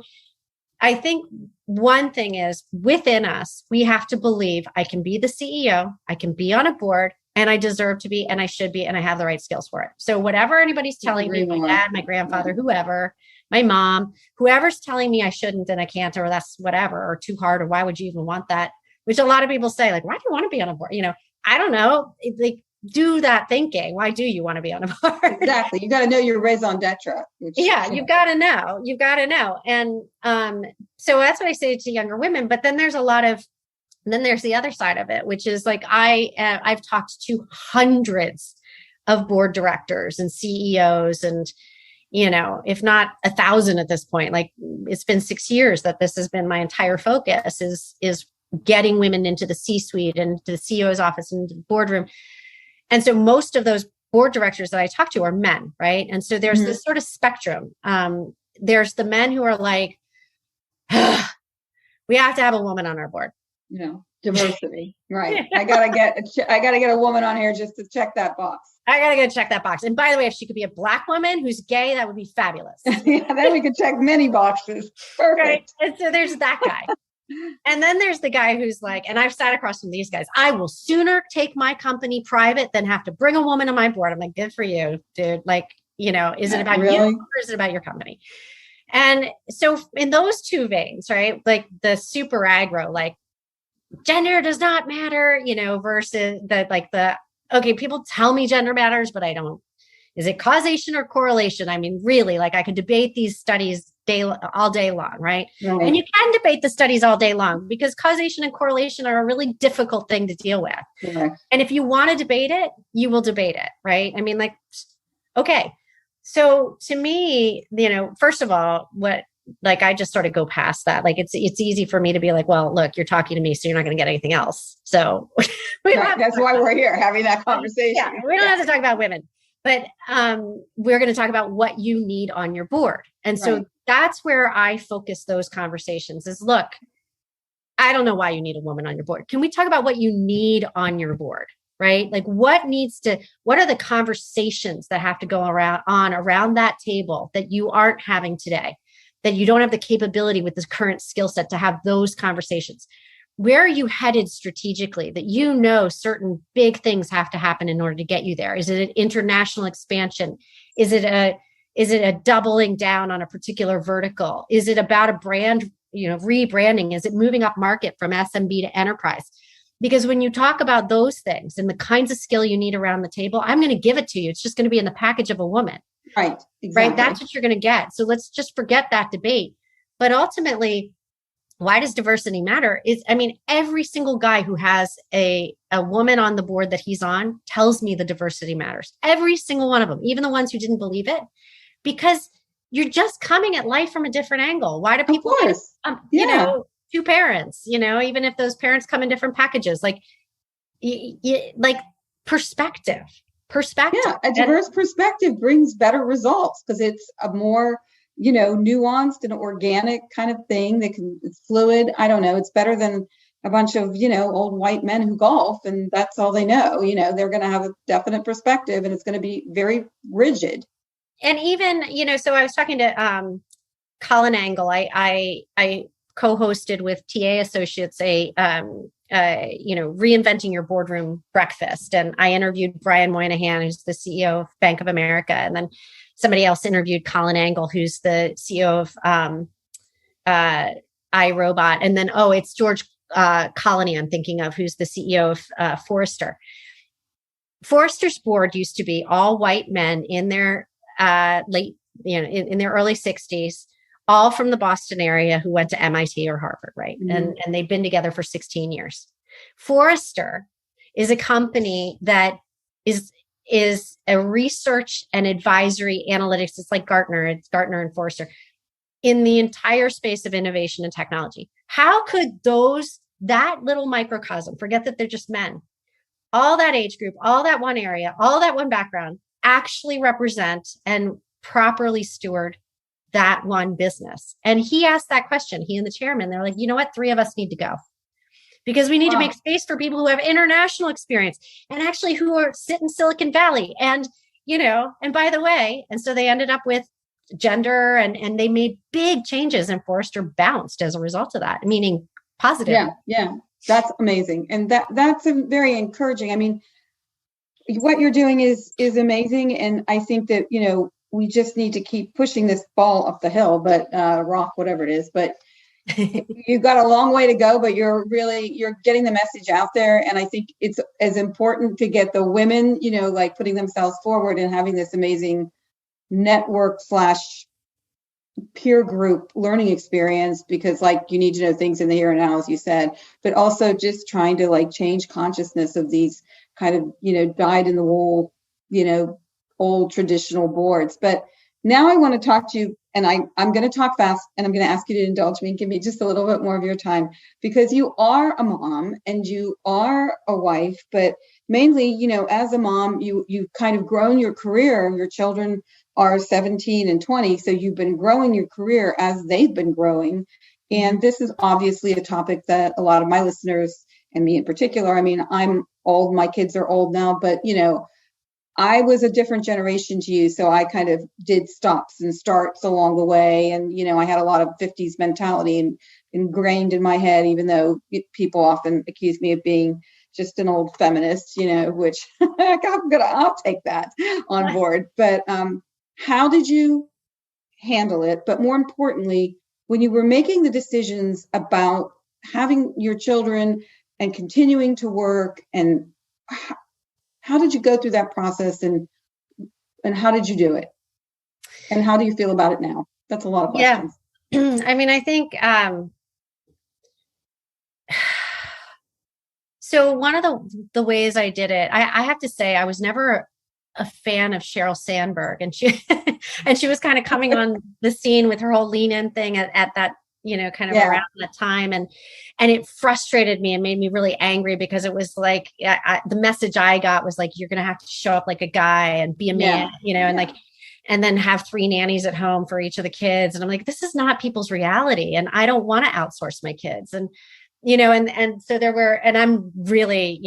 I think one thing is, within us, we have to believe I can be the CEO, I can be on a board, and I deserve to be, and I should be, and I have the right skills for it. So whatever anybody's telling me, my dad, my grandfather, whoever, my mom, whoever's telling me I shouldn't and I can't, or that's whatever, or too hard, or why would you even want that? Which a lot of people say, like, why do you want to be on a board? I don't know. Like, do that thinking. Why do you want to be on a board? Exactly. You got to know your raison d'etre. You've got to know. You've got to know. And so that's what I say to younger women. But then there's then there's the other side of it, which is like, I've talked to hundreds of board directors and CEOs, and if not 1,000 at this point. Like, it's been 6 years that this has been my entire focus, is getting women into the C-suite and to the CEO's office and the boardroom. And so most of those board directors that I talk to are men, right? And so there's this sort of spectrum. There's the men who are like, we have to have a woman on our board. Diversity, right? I gotta get a woman on here just to check that box. I gotta go check that box. And by the way, if she could be a Black woman who's gay, that would be fabulous. Yeah, then we could check many boxes. Perfect. Right? And so there's that guy. And then there's the guy who's like, and I've sat across from these guys, I will sooner take my company private than have to bring a woman on my board. I'm like, good for you, dude. Like, is it about you, or is it about your company? And so in those two veins, right? Like the super aggro, like, gender does not matter, versus okay, people tell me gender matters, but I don't. Is it causation or correlation? I mean, really, like, I could debate these studies all day long, right? Right. And you can debate the studies all day long because causation and correlation are a really difficult thing to deal with. Correct. And if you want to debate it, you will debate it, right? I mean, like, okay. So to me, first of all, I just sort of go past that. Like it's easy for me to be like, well, look, you're talking to me, so you're not going to get anything else. So that's why we're here having that conversation. Yeah, we don't have to talk about women, but we're going to talk about what you need on your board. And so that's where I focus those conversations is, look, I don't know why you need a woman on your board. Can we talk about what you need on your board? Right? Like what are the conversations that have to go around that table that you aren't having today, that you don't have the capability with this current skill set to have those conversations? Where are you headed strategically that certain big things have to happen in order to get you there? Is it an international expansion? Is it a doubling down on a particular vertical? Is it about a brand, rebranding? Is it moving up market from SMB to enterprise? Because when you talk about those things and the kinds of skill you need around the table, I'm going to give it to you. It's just going to be in the package of a woman. Right. Exactly. Right. That's what you're going to get. So let's just forget that debate. But ultimately, why does diversity matter? Every single guy who has a woman on the board that he's on tells me the diversity matters. Every single one of them, even the ones who didn't believe it, because you're just coming at life from a different angle. Why do people, two parents, even if those parents come in different packages, like perspective. Yeah, a diverse perspective brings better results because it's a more, nuanced and organic kind of thing it's fluid. I don't know. It's better than a bunch of, old white men who golf and that's all they know. They're going to have a definite perspective and it's going to be very rigid. And even, so I was talking to Colin Angle. I co-hosted with TA Associates reinventing your boardroom breakfast. And I interviewed Brian Moynihan, who's the CEO of Bank of America. And then somebody else interviewed Colin Angle, who's the CEO of iRobot. And then, it's George Colony I'm thinking of, who's the CEO of Forrester. Forrester's board used to be all white men in their in their early 60s, all from the Boston area who went to MIT or Harvard, right? Mm-hmm. And they've been together for 16 years. Forrester is a company that is a research and advisory analytics. It's like Gartner. It's Gartner and Forrester in the entire space of innovation and technology. How could that little microcosm, forget that they're just men, all that age group, all that one area, all that one background, actually represent and properly steward that one business? And he asked that question, he and the chairman, they're like, you know what, 3 of us need to go because we need to make space for people who have international experience and actually who sit in Silicon Valley. And, and by the way, and so they ended up with gender and they made big changes and Forrester bounced as a result of that, meaning positive. Yeah. That's amazing. And that's very encouraging. What you're doing is amazing. And I think that, we just need to keep pushing this ball up the hill, but rock, whatever it is. But you've got a long way to go, but you're getting the message out there. And I think it's as important to get the women, putting themselves forward and having this amazing network / peer group learning experience, because you need to know things in the here and now, as you said, but also just trying to change consciousness of these kind of, dyed in the wool, old traditional boards. But now I want to talk to you, and I'm going to talk fast, and I'm going to ask you to indulge me and give me just a little bit more of your time, because you are a mom and you are a wife, but mainly, as a mom, you've kind of grown your career. Your children are 17 and 20, so you've been growing your career as they've been growing. And this is obviously a topic that a lot of my listeners, and me in particular, I'm old, my kids are old now, but I was a different generation to you. So I kind of did stops and starts along the way. And, I had a lot of 50s mentality ingrained in my head, even though people often accuse me of being just an old feminist, which I'll take that on board. But how did you handle it? But more importantly, when you were making the decisions about having your children and continuing to work, and how did you go through that process, and how did you do it? And how do you feel about it now? That's a lot of questions. I mean, I think, so one of the ways I did it, I have to say, I was never a fan of Sheryl Sandberg, and she and she was kind of coming on the scene with her whole lean in thing at that, kind of around that time, and it frustrated me and made me really angry because it was like the message I got was like, you're going to have to show up like a guy and be a man, and like, and then have 3 nannies at home for each of the kids, and I'm like, this is not people's reality, and I don't want to outsource my kids, and and so there were, and I'm really,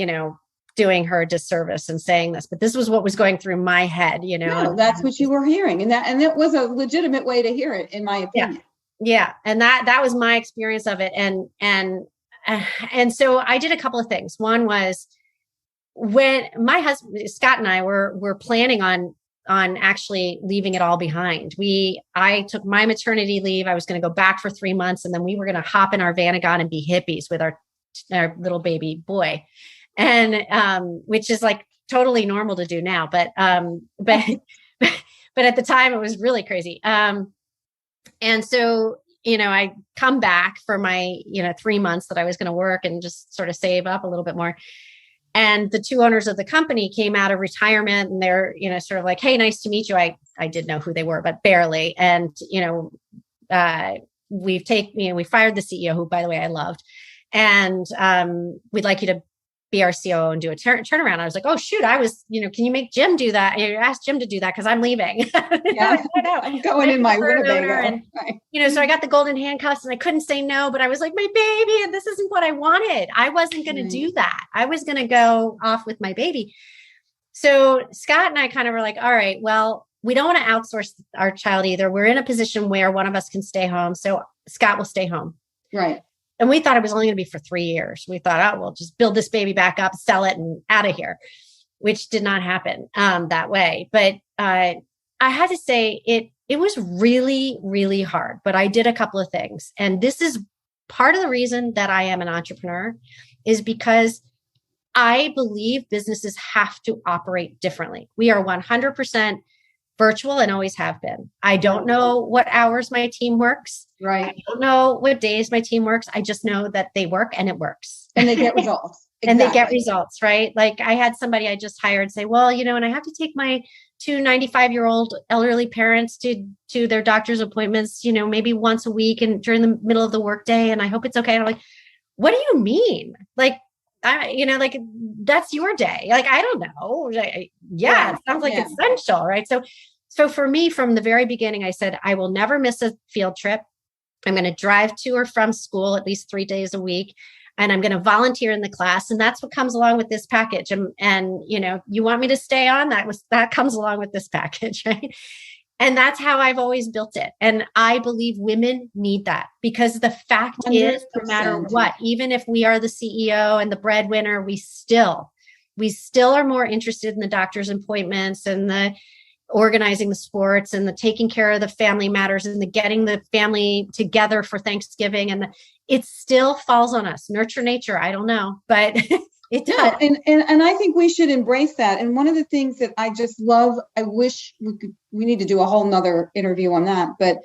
doing her a disservice and saying this, but this was what was going through my head, No, that's what you were hearing. And it was a legitimate way to hear it, in my opinion. Yeah. And that was my experience of it. And so I did a couple of things. One was when my husband, Scott, and I were planning on actually leaving it all behind. I took my maternity leave. I was going to go back for 3 months, and then we were going to hop in our Vanagon and be hippies with our little baby boy. And, which is like totally normal to do now, but at the time it was really crazy. And so, I come back for my, 3 months that I was going to work and just sort of save up a little bit more. And the 2 owners of the company came out of retirement, and they're, sort of like, hey, nice to meet you. I did know who they were, but barely. And, we fired the CEO, who, by the way, I loved. And we'd like you to be our COO and do a turnaround. I was like, oh, shoot, I was, can you make Jim do that? You ask Jim to do that because I'm leaving. Yeah, I'm going in my Winnebago. And, so I got the golden handcuffs, and I couldn't say no, but I was like, my baby, and this isn't what I wanted. I wasn't going to do that. I was going to go off with my baby. So Scott and I kind of were like, all right, well, we don't want to outsource our child either. We're in a position where one of us can stay home. So Scott will stay home. Right. And we thought it was only going to be for 3 years. We thought, oh, we'll just build this baby back up, sell it, and out of here, which did not happen that way. But I had to say it was really, really hard. But I did a couple of things. And this is part of the reason that I am an entrepreneur, is because I believe businesses have to operate differently. We are 100% virtual and always have been. I don't know what hours my team works. Right. I don't know what days my team works. I just know that they work and it works. And they get results. Exactly. And they get results, right? Like I had somebody I just hired say, well, and I have to take my 2 95-year-old elderly parents to their doctor's appointments, maybe once a week and during the middle of the workday. And I hope it's okay. And I'm like, what do you mean? Like, like that's your day. Like, I don't know. Yeah, it sounds like essential, right? So for me, from the very beginning, I said, I will never miss a field trip. I'm going to drive to or from school at least 3 days a week. And I'm going to volunteer in the class. And that's what comes along with this package. And you want me to stay on? That comes along with this package, right? And that's how I've always built it. And I believe women need that, because the fact 100%. Is, no matter what, even if we are the CEO and the breadwinner, we still are more interested in the doctor's appointments and the organizing the sports and the taking care of the family matters and the getting the family together for Thanksgiving. And it still falls on us. Nurture nature. I don't know, but it does. Yeah, and I think we should embrace that. And one of the things that I just love, I wish we need to do a whole nother interview on that. But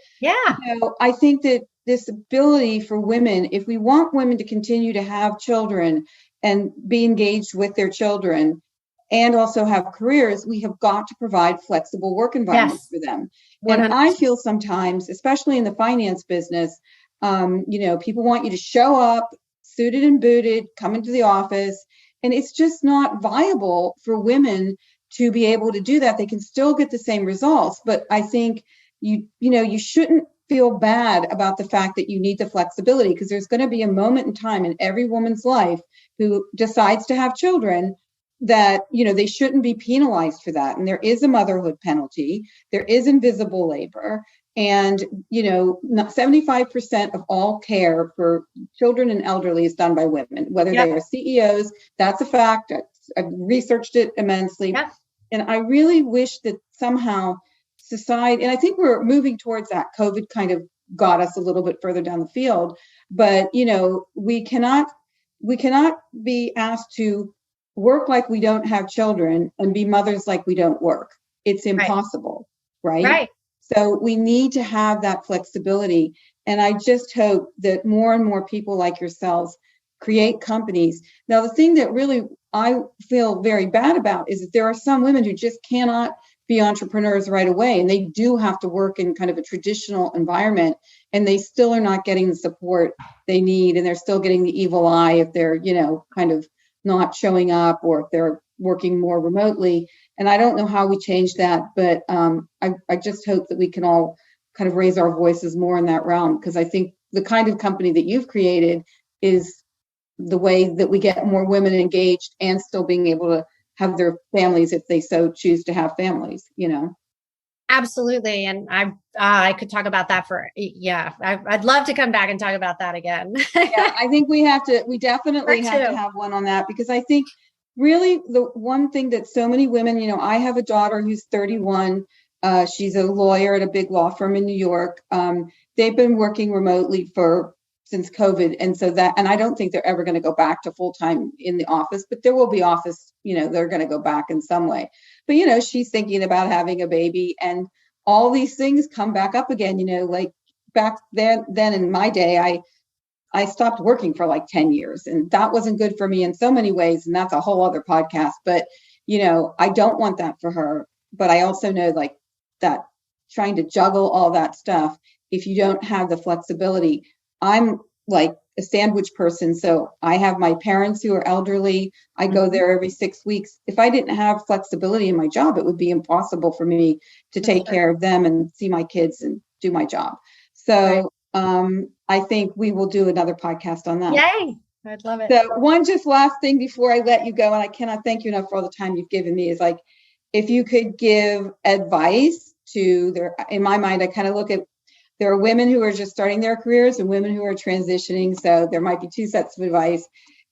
I think that this ability for women, if we want women to continue to have children and be engaged with their children and also have careers, we have got to provide flexible work environments for them. 100%. And I feel sometimes, especially in the finance business, people want you to show up suited and booted, come into the office, and it's just not viable for women to be able to do that. They can still get the same results, but I think you shouldn't feel bad about the fact that you need the flexibility, because there's going to be a moment in time in every woman's life who decides to have children that, they shouldn't be penalized for that. And there is a motherhood penalty. There is invisible labor. And, 75% of all care for children and elderly is done by women, whether they are CEOs. That's a fact. I've researched it immensely. Yep. And I really wish that somehow society, and I think we're moving towards that. COVID kind of got us a little bit further down the field, but, we cannot be asked to work like we don't have children and be mothers like we don't work. It's impossible. Right. So we need to have that flexibility. And I just hope that more and more people like yourselves create companies. Now, the thing that really I feel very bad about is that there are some women who just cannot be entrepreneurs right away. And they do have to work in kind of a traditional environment, and they still are not getting the support they need. And they're still getting the evil eye if they're, kind of not showing up, or if they're working more remotely. And I don't know how we change that, but I just hope that we can all kind of raise our voices more in that realm, because I think the kind of company that you've created is the way that we get more women engaged and still being able to have their families if they so choose to have families, Absolutely. And I could talk about that I'd love to come back and talk about that again. Yeah, I think we definitely have to have one on that, because I think really the one thing that so many women, I have a daughter who's 31. She's a lawyer at a big law firm in New York. They've been working remotely since COVID. And I don't think they're ever going to go back to full time in the office, but there will be office, they're going to go back in some way. But, she's thinking about having a baby, and all these things come back up again, like back then in my day, I stopped working for like 10 years, and that wasn't good for me in so many ways. And that's a whole other podcast, but, I don't want that for her. But I also know like that trying to juggle all that stuff, if you don't have the flexibility. I'm like a sandwich person. So I have my parents who are elderly. I go there every 6 weeks. If I didn't have flexibility in my job, it would be impossible for me to take care of them and see my kids and do my job. So I think we will do another podcast on that. Yay. I'd love it. So one just last thing before I let you go, and I cannot thank you enough for all the time you've given me, is like, if you could give advice in my mind, I kind of look at, there are women who are just starting their careers and women who are transitioning. So there might be two sets of advice.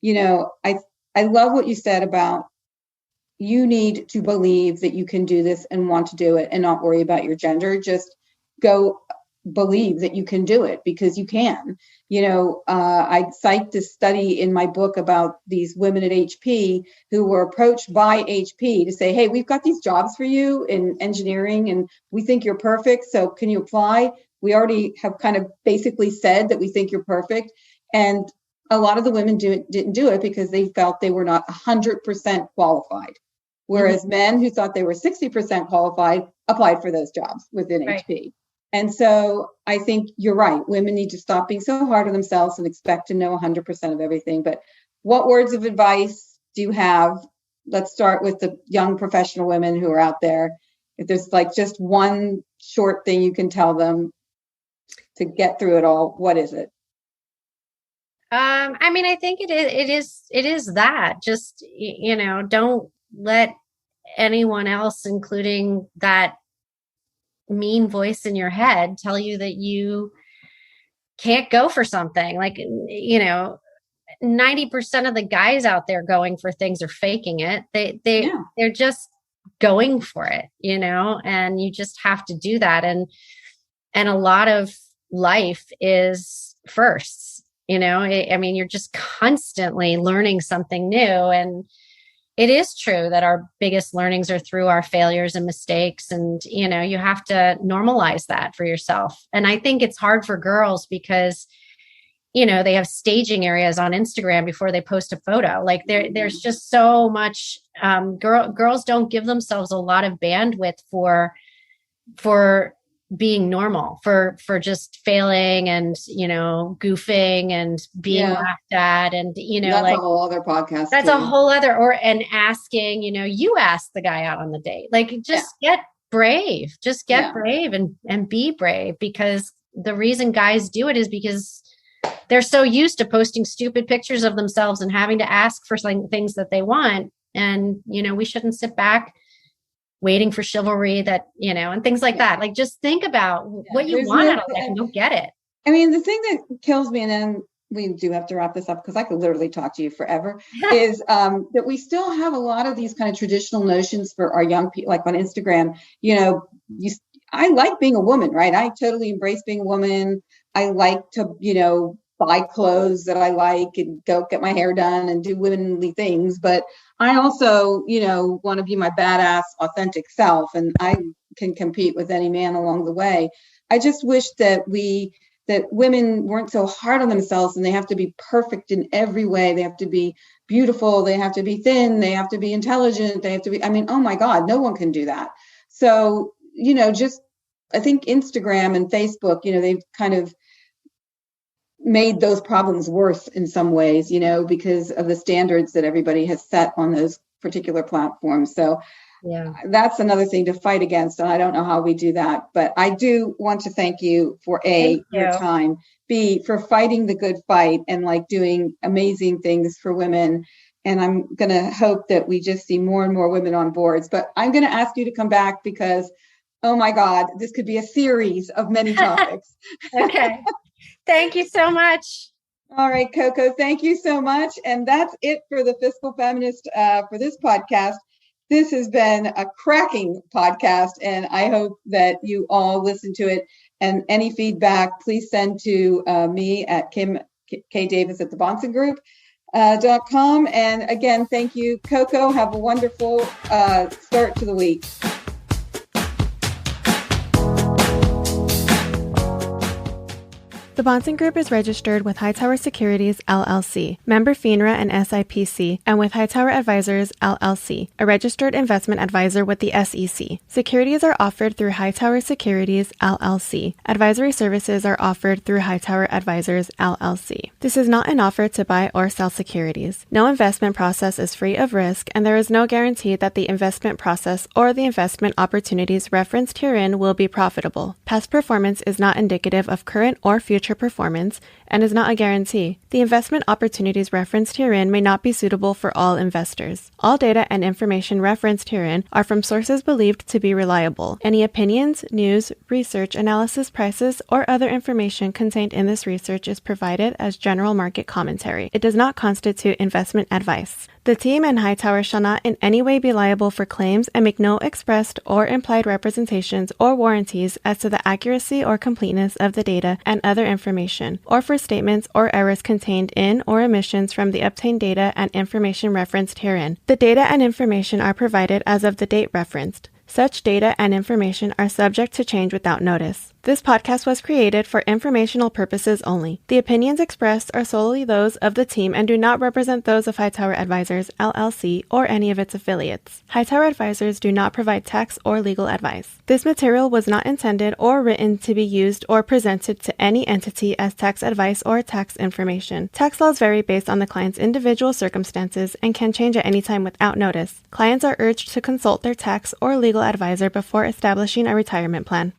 I love what you said about, you need to believe that you can do this and want to do it and not worry about your gender. Just go believe that you can do it, because you can. I cite this study in my book about these women at HP who were approached by HP to say, hey, we've got these jobs for you in engineering and we think you're perfect. So can you apply? We already have kind of basically said that we think you're perfect. And a lot of the women didn't do it because they felt they were not 100% qualified. Whereas men who thought they were 60% qualified applied for those jobs within HP. And so I think you're right. Women need to stop being so hard on themselves and expect to know 100% of everything. But what words of advice do you have? Let's start with the young professional women who are out there. If there's like just one short thing you can tell them to get through it all, what is it? I think it is that, just, don't let anyone else, including that mean voice in your head, tell you that you can't go for something. Like, 90% of the guys out there going for things are faking it. They're just going for it, and you just have to do that. And a lot of life is firsts, you're just constantly learning something new. And it is true that our biggest learnings are through our failures and mistakes. And, you have to normalize that for yourself. And I think it's hard for girls because, they have staging areas on Instagram before they post a photo. Like there's just so much, girls don't give themselves a lot of bandwidth for being normal, for just failing and, goofing and being laughed at. And, that's a whole other podcast. That's a whole other, and asking, you ask the guy out on the date, like, just get brave, brave and be brave, because the reason guys do it is because they're so used to posting stupid pictures of themselves and having to ask for things that they want. And, we shouldn't sit back waiting for chivalry and things like that. Like, just think about what you want out of life and you'll get it. I mean, the thing that kills me, and then we do have to wrap this up because I could literally talk to you forever, is that we still have a lot of these kind of traditional notions for our young people, like on Instagram. I like being a woman, right? I totally embrace being a woman. I like to, buy clothes that I like and go get my hair done and do womanly things. But I also, want to be my badass, authentic self. And I can compete with any man along the way. I just wish that women weren't so hard on themselves and they have to be perfect in every way. They have to be beautiful. They have to be thin. They have to be intelligent. They have to be, oh my God, no one can do that. So, I think Instagram and Facebook, they've kind of made those problems worse in some ways, because of the standards that everybody has set on those particular platforms. So yeah, that's another thing to fight against. And I don't know how we do that, but I do want to thank you for your time, B, for fighting the good fight and like doing amazing things for women. And I'm going to hope that we just see more and more women on boards, but I'm going to ask you to come back because, oh my God, this could be a series of many topics. Okay. Thank you so much. All right, Coco, thank you so much. And that's it for the Fiscal Feminist for this podcast. This has been a cracking podcast, and I hope that you all listen to it. And any feedback, please send to me at kimkdavis@thebonsongroup.com. And again, thank you, Coco. Have a wonderful start to the week. The Bonson Group is registered with Hightower Securities, LLC, member FINRA and SIPC, and with Hightower Advisors, LLC, a registered investment advisor with the SEC. Securities are offered through Hightower Securities, LLC. Advisory services are offered through Hightower Advisors, LLC. This is not an offer to buy or sell securities. No investment process is free of risk, and there is no guarantee that the investment process or the investment opportunities referenced herein will be profitable. Past performance is not indicative of current or future performance and is not a guarantee. The investment opportunities referenced herein may not be suitable for all investors. All data and information referenced herein are from sources believed to be reliable. Any opinions, news, research, analysis, prices, or other information contained in this research is provided as general market commentary. It does not constitute investment advice. The team and Hightower shall not in any way be liable for claims and make no expressed or implied representations or warranties as to the accuracy or completeness of the data and other information, or for statements or errors contained in or omissions from the obtained data and information referenced herein. The data and information are provided as of the date referenced. Such data and information are subject to change without notice. This podcast was created for informational purposes only. The opinions expressed are solely those of the team and do not represent those of Hightower Advisors, LLC, or any of its affiliates. Hightower Advisors do not provide tax or legal advice. This material was not intended or written to be used or presented to any entity as tax advice or tax information. Tax laws vary based on the client's individual circumstances and can change at any time without notice. Clients are urged to consult their tax or legal advisor before establishing a retirement plan.